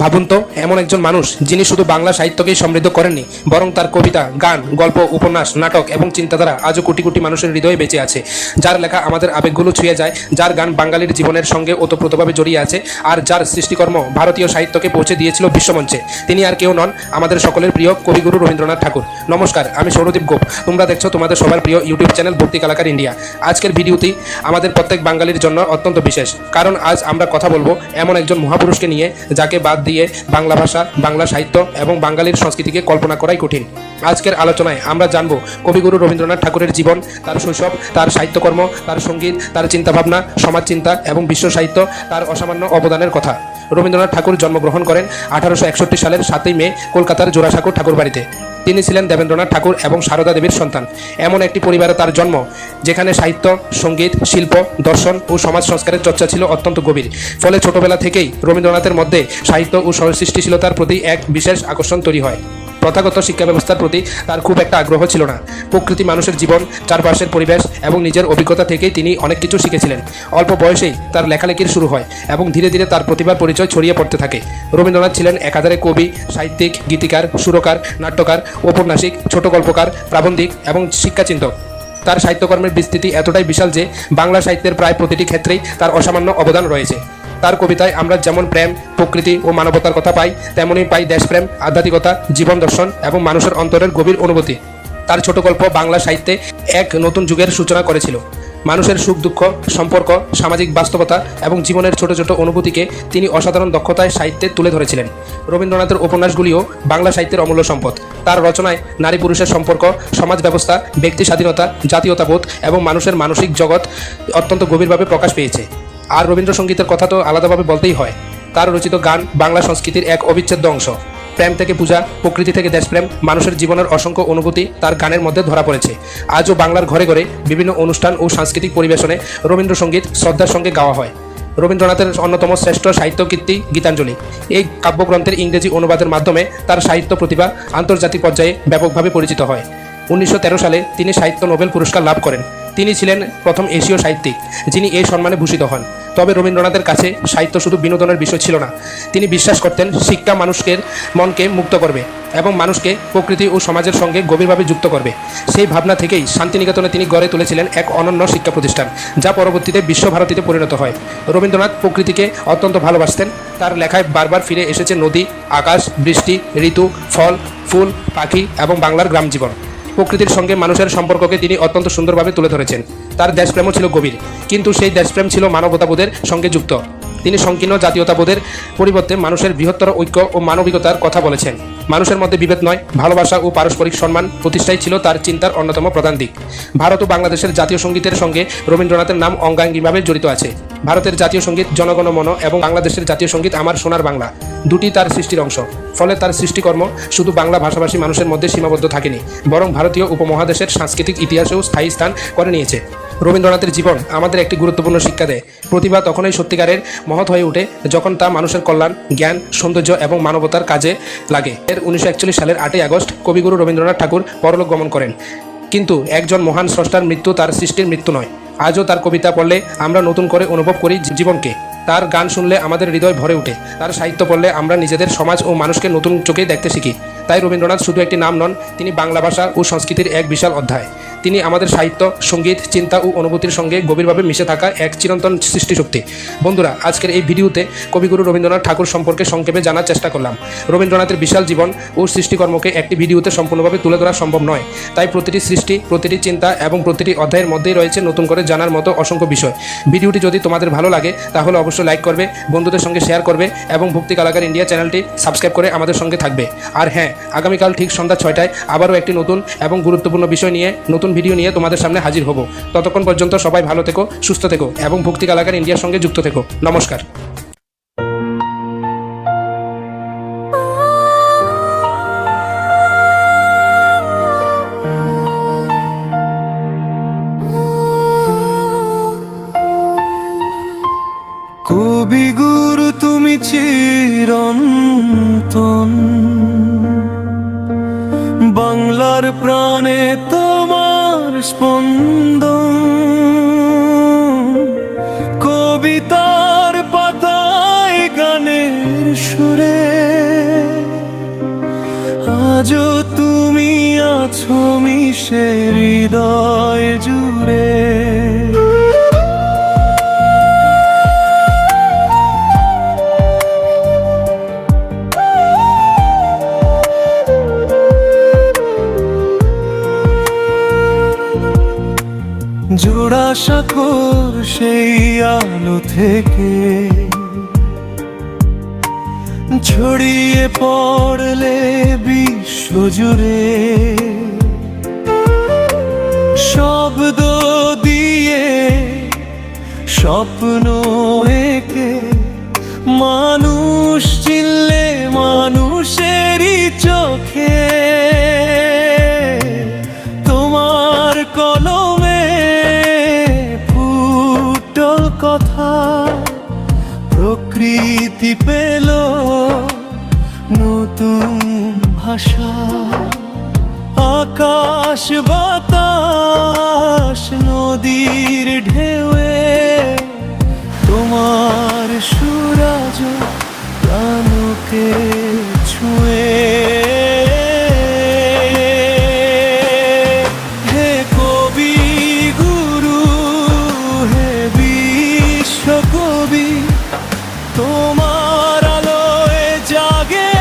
ভাবুন তো, এমন একজন মানুষ যিনি শুধু বাংলা সাহিত্যকেই সমৃদ্ধ করেননি, বরং তার কবিতা, গান, গল্প, উপন্যাস, নাটক এবং চিন্তাধারা আজও কোটি কোটি মানুষের হৃদয়ে বেঁচে আছে। যার লেখা আমাদের আবেগগুলো ছুঁয়ে যায়, যার গান বাঙালির জীবনের সঙ্গে ওতপ্রোতভাবে জড়িয়ে আছে, আর যার সৃষ্টিকর্ম ভারতীয় সাহিত্যকে পৌঁছে দিয়েছিল বিশ্বমঞ্চে। তিনি আর কেউ নন, আমাদের সকলের প্রিয় কবিগুরু রবীন্দ্রনাথ ঠাকুর। নমস্কার, আমি সৌরদীপ গোপ। তোমরা দেখছো তোমাদের সবার প্রিয় ইউটিউব চ্যানেল ভক্তি কলাকার ইন্ডিয়া। আজকের ভিডিওটি আমাদের প্রত্যেক বাঙালির জন্য অত্যন্ত বিশেষ, কারণ আজ আমরা কথা বলবো এমন একজন মহাপুরুষকে নিয়ে যাকে বাদ দিয়ে বাংলা ভাষা, বাংলা সাহিত্য এবং বাঙালির সংস্কৃতিকে কল্পনা করাই কঠিন। আজকের আলোচনায় আমরা জানব কবিগুরু রবীন্দ্রনাথ ঠাকুরের জীবন, তার শৈশব, তার সাহিত্যকর্ম, তার সঙ্গীত, তার চিন্তাভাবনা, সমাজ চিন্তা এবং বিশ্ব সাহিত্য, তার অসামান্য অবদানের কথা। রবীন্দ্রনাথ ঠাকুর জন্মগ্রহণ করেন 1861 সালের 7ই মে কলকাতার জোড়াসাঁকো ঠাকুরবাড়িতে। তিনি ছিলেন দেবেন্দ্রনাথ ঠাকুর এবং সারদা দেবীর সন্তান। এমন একটি পরিবারে তার জন্ম যেখানে সাহিত্য, সঙ্গীত, শিল্প, দর্শন ও সমাজ সংস্কারের চর্চা ছিল অত্যন্ত গভীর। ফলে ছোটবেলা থেকেই রবীন্দ্রনাথের মধ্যে সাহিত্য ও সৃষ্টিশীলতার প্রতি এক বিশেষ আকর্ষণ তৈরি হয়। প্রথাগত শিক্ষা ব্যবস্থার প্রতি তার খুব একটা আগ্রহ ছিল না। প্রকৃতি, মানুষের জীবন, চারপাশের পরিবেশ এবং নিজের অভিজ্ঞতা থেকেই তিনি অনেক কিছু শিখেছিলেন। অল্প বয়সেই তার লেখালেখির শুরু হয় এবং ধীরে ধীরে তার প্রতিভার পরিচয় ছড়িয়ে পড়তে থাকে। রবীন্দ্রনাথ ছিলেন একাধারে কবি, সাহিত্যিক, গীতিকার, সুরকার, নাট্যকার, ঔপন্যাসিক, ছোট গল্পকার, প্রাবন্ধিক এবং শিক্ষাচিন্তক। তার সাহিত্যকর্মের বিস্তৃতি এতটাই বিশাল যে বাংলা সাহিত্যের প্রায় প্রতিটি ক্ষেত্রেই তার অসামান্য অবদান রয়েছে। তার কবিতায় আমরা যেমন প্রেম, প্রকৃতি ও মানবতার কথা পাই, তেমনই পাই দেশপ্রেম, আধ্যাত্মিকতা, জীবন দর্শন এবং মানুষের অন্তরের গভীর অনুভূতি। তার ছোট গল্প বাংলা সাহিত্যে এক নতুন যুগের সূচনা করেছিল। মানুষের সুখ দুঃখ, সম্পর্ক, সামাজিক বাস্তবতা এবং জীবনের ছোট ছোট অনুভূতিকে তিনি অসাধারণ দক্ষতায় সাহিত্যে তুলে ধরেছিলেন। রবীন্দ্রনাথের উপন্যাসগুলিও বাংলা সাহিত্যের অমূল্য সম্পদ। তার রচনায় নারী পুরুষের সম্পর্ক, সমাজ ব্যবস্থা, ব্যক্তি স্বাধীনতা, জাতীয়তাবোধ এবং মানুষের মানসিক জগৎ অত্যন্ত গভীরভাবে প্রকাশ পেয়েছে। আর রবীন্দ্রসঙ্গীতের কথা তো আলাদাভাবে বলতেই হয়। তার রচিত গান বাংলা সংস্কৃতির এক অবিচ্ছেদ্য অংশ। প্রেম থেকে পূজা, প্রকৃতি থেকে দেশপ্রেম, মানুষের জীবনের অসংখ্য অনুভূতি তার গানের মধ্যে ধরা পড়েছে। আজও বাংলার ঘরে ঘরে বিভিন্ন অনুষ্ঠান ও সাংস্কৃতিক পরিবেশনে রবীন্দ্রসঙ্গীত শ্রদ্ধার সঙ্গে গাওয়া হয়। রবীন্দ্রনাথের অন্যতম শ্রেষ্ঠ সাহিত্যকীর্তি গীতাঞ্জলি। এই কাব্যগ্রন্থের ইংরেজি অনুবাদের মাধ্যমে তার সাহিত্য প্রতিভা আন্তর্জাতিক পর্যায়ে ব্যাপকভাবে পরিচিত হয়। 1913 সালে তিনি সাহিত্য নোবেল পুরস্কার লাভ করেন। তিনি ছিলেন প্রথম এশীয় সাহিত্যিক যিনি এই সম্মানে ভূষিত হন। তবে রবীন্দ্রনাথের কাছে সাহিত্য শুধু বিনোদনের বিষয় ছিল না। তিনি বিশ্বাস করতেন শিক্ষা মানুষের মনকে মুক্ত করবে এবং মানুষকে প্রকৃতি ও সমাজের সঙ্গে গভীরভাবে যুক্ত করবে। সেই ভাবনা থেকেই শান্তিনিকেতনে তিনি গড়ে তুলেছিলেন এক অনন্য শিক্ষা প্রতিষ্ঠান, যা পরবর্তীতে বিশ্বভারতীতে পরিণত হয়। রবীন্দ্রনাথ প্রকৃতিকে অত্যন্ত ভালোবাসতেন। তার লেখায় বারবার ফিরে এসেছে নদী, আকাশ, বৃষ্টি, ঋতু, ফল, ফুল, পাখি এবং বাংলার গ্রাম জীবন। প্রকৃতির সঙ্গে মানুষের সম্পর্ককে তিনি অত্যন্ত সুন্দরভাবে তুলে ধরেছেন। তার দেশপ্রেমও ছিল গভীর, কিন্তু সেই দেশপ্রেম ছিল মানবতাবোধের সঙ্গে যুক্ত। তিনি সংকীর্ণ জাতীয়তাবোধের পরিবর্তে মানুষের বৃহত্তর ঐক্য ও মানবিকতার কথা বলেছেন। মানুষের মধ্যে বিভেদ নয়, ভালোবাসা ও পারস্পরিক সম্মান প্রতিষ্ঠাই ছিল তার চিন্তার অন্যতম প্রধান দিক। ভারত ও বাংলাদেশের জাতীয় সঙ্গীতের সঙ্গে রবীন্দ্রনাথের নাম অঙ্গাঙ্গিভাবে জড়িত আছে। ভারতের জাতীয় সঙ্গীত জনগণ মন এবং বাংলাদেশের জাতীয় সঙ্গীত আমার সোনার বাংলা, দুটি তার সৃষ্টির অংশ। ফলে তার সৃষ্টিকর্ম শুধু বাংলা ভাষাভাষী মানুষের মধ্যে সীমাবদ্ধ থাকেনি, বরং ভারতীয় উপমহাদেশের সাংস্কৃতিক ইতিহাসেও স্থায়ী স্থান করে নিয়েছে। রবীন্দ্রনাথের জীবন আমাদের একটি গুরুত্বপূর্ণ শিক্ষা দেয়। প্রতিভা তখনই সত্যিকারের মহৎ হয়ে ওঠে যখন তা মানুষের কল্যাণ, জ্ঞান, সৌন্দর্য এবং মানবতার কাজে লাগে। 1941 সালের 8ই আগস্ট কবিগুরু রবীন্দ্রনাথ ঠাকুর পরলোক গমন করেন। কিন্তু একজন মহান স্রষ্টার মৃত্যু তার সৃষ্টির মৃত্যু নয়। আজও তার কবিতা পড়লে আমরা নতুন করে অনুভব করি জীবনকে। তার গান শুনলে আমাদের হৃদয় ভরে ওঠে। তার সাহিত্য পড়লে আমরা নিজেদের সমাজ ও মানুষকে নতুন চোখে দেখতে শিখি। তাই রবীন্দ্রনাথ শুধু একটি নাম নন, তিনি বাংলা ভাষা ও সংস্কৃতির এক বিশাল অধ্যায়। তিনি আমাদের সাহিত্য, সঙ্গীত, চিন্তা ও অনুভূতির সঙ্গে গভীরভাবে মিশে থাকা এক চিরন্তন সৃষ্টিশক্তি। বন্ধুরা, আজকের এই ভিডিওতে কবিগুরু রবীন্দ্রনাথ ঠাকুর সম্পর্কে সংক্ষেপে জানার চেষ্টা করলাম। রবীন্দ্রনাথের বিশাল জীবন ও সৃষ্টিকর্মকে একটি ভিডিওতে সম্পূর্ণভাবে তুলে ধরা সম্ভব নয়। তাই প্রতিটি সৃষ্টি, প্রতিটি চিন্তা এবং প্রতিটি অধ্যায়ের মধ্যেই রয়েছে নতুন করে জানার মতো অসংখ্য বিষয়। ভিডিওটি যদি তোমাদের ভালো লাগে তাহলে অবশ্যই লাইক করবে, বন্ধুদের সঙ্গে শেয়ার করবে এবং ভক্তি কলাকার ইন্ডিয়া চ্যানেলটি সাবস্ক্রাইব করে আমাদের সঙ্গে থাকবে। আর হ্যাঁ, আগামীকাল ঠিক সন্ধ্যা 6টায় আবারও একটি নতুন এবং গুরুত্বপূর্ণ বিষয় নিয়ে, নতুন ভিডিও নিয়ে তোমাদের সামনে হাজির হব। ততক্ষণ পর্যন্ত সবাই ভালো থেকো, সুস্থ থেকো এবং ভক্তি কলাকার ইন্ডিয়ার সঙ্গে যুক্ত থেকো। নমস্কার। কবিগুরু তুমি চিরন্তন, বাংলার প্রাণে তোমার স্পন্দন। কবিতার পাতায় গানের সুরে আজও তুমি আছো মিশে হৃদয় জুড়ে। জোড়া সাঁকোর সেই আলো থেকে ছড়িয়ে পড়লে বিশ্ব জুড়ে, শব্দ দিয়ে স্বপ্ন এঁকে মানুষ চিনলে মানুষেরই চোখে। তোমার কলমে ফুটল কথা, প্রকৃতি পেল নতুন ভাষা। আকাশ বাতাস নদীর ঢেউয়ে তোমার সুরাজ প্রাণকে ছুঁয়ে। হে কবি গুরু, হে বিশ্বকবি, তোমার আলোয় জাগে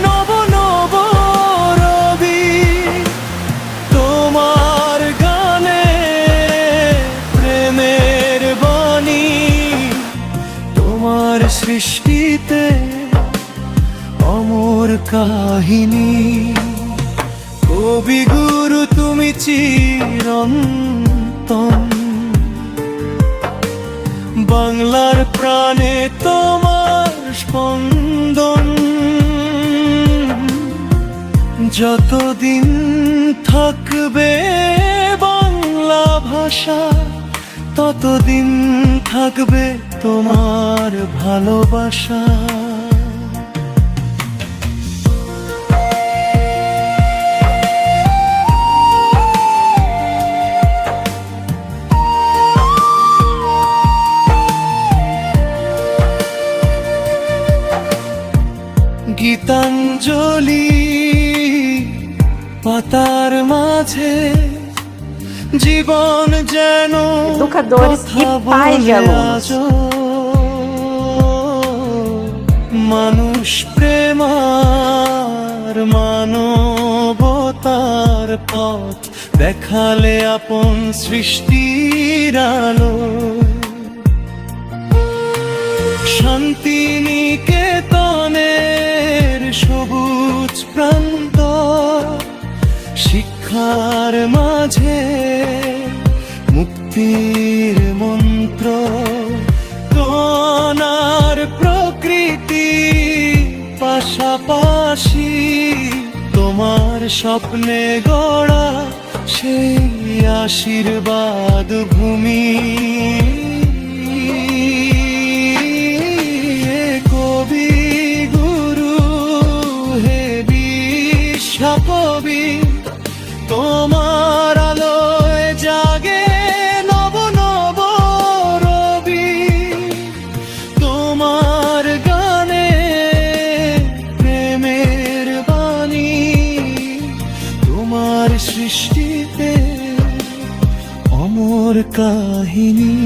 নব নব রবি। তোমার গানে প্রেমের বাণী, তোমার সৃষ্টিতে অমর কাহিনী। কবি গুরু তুমি চিরন্তন, বাংলার প্রাণে তোমার স্পন্দন। যতদিন থাকবে বাংলা ভাষা, ততদিন থাকবে তোমার ভালোবাসা। গীতাঞ্জলি পাতার মাঝে জীবন যেন Educadores e pais de alunos. মানুষ প্রেমার মানবতার পথ দেখালে আপন সৃষ্টির আলো। শান্তিনিকেতনের সবুজ প্রান্ত, শিক্ষার মাঝে মুক্তির মন্ত্র। তোমার প্রকৃতি পাশাপাশি, তোমার স্বপ্নে গড়া সেই আশীর্বাদ ভূমি। কবি গুরু, হে বিশ্বকবি, তোমার আলোয় জাগে নব নব রবি। তোমার গানে প্রেমের বাণী, তোমার সৃষ্টিতে অমর কাহিনী।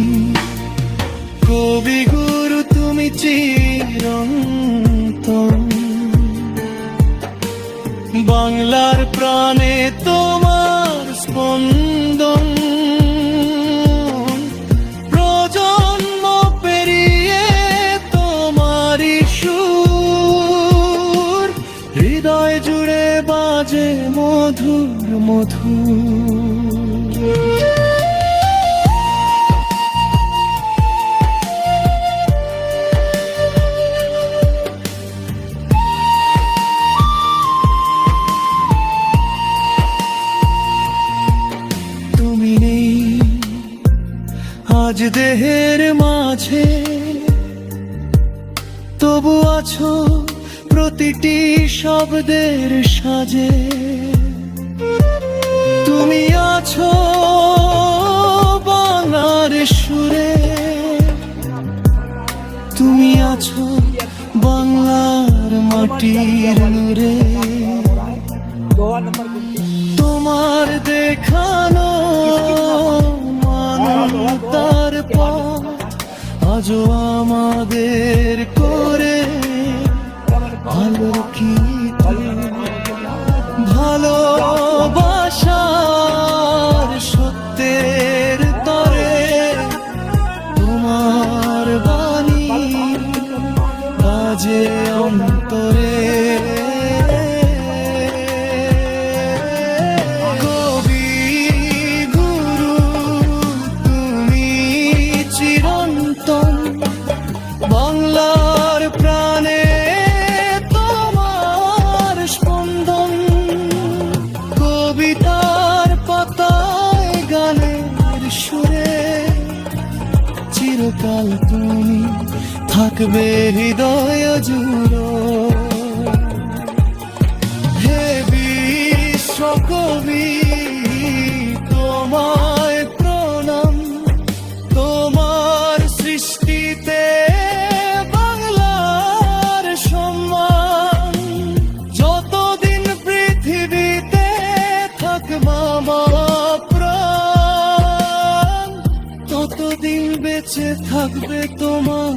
কবি গুরু তুমি চিরন্তন, বাংলার প্রাণে তোমার স্পন্দন। প্রজন্ম পেরিয়ে তোমারই সুর, হৃদয় জুড়ে বাজে মধুর মধুর। আজ দেহের মাঝে, তবু আছো প্রতিটি শব্দের সাজে। তুমি আছো বাংলার সুরে, তুমি আছো বাংলার মাটির নূরে। তোমার দেখানো মানবতার পথ আজও আমাদের করে আলোকিত। ভালোবাসার সত্যের তরে তোমার বাণী বাজে অন্তরে। কবি গুরু তুমি চিরন্তন বাংলার প্রাণে তোমার স্পন্দন। কবিতার পাতায় গানের সুরে চিরকাল তুমি থাকবে হৃদয় জুড়ো। হে বিশ্বকবি তোমায় প্রণাম, তোমার সৃষ্টিতে বাংলার সম্মান। যতদিন পৃথিবীতে থাকবা আমার প্রাণ ততদিন বেঁচে থাকবে তোমার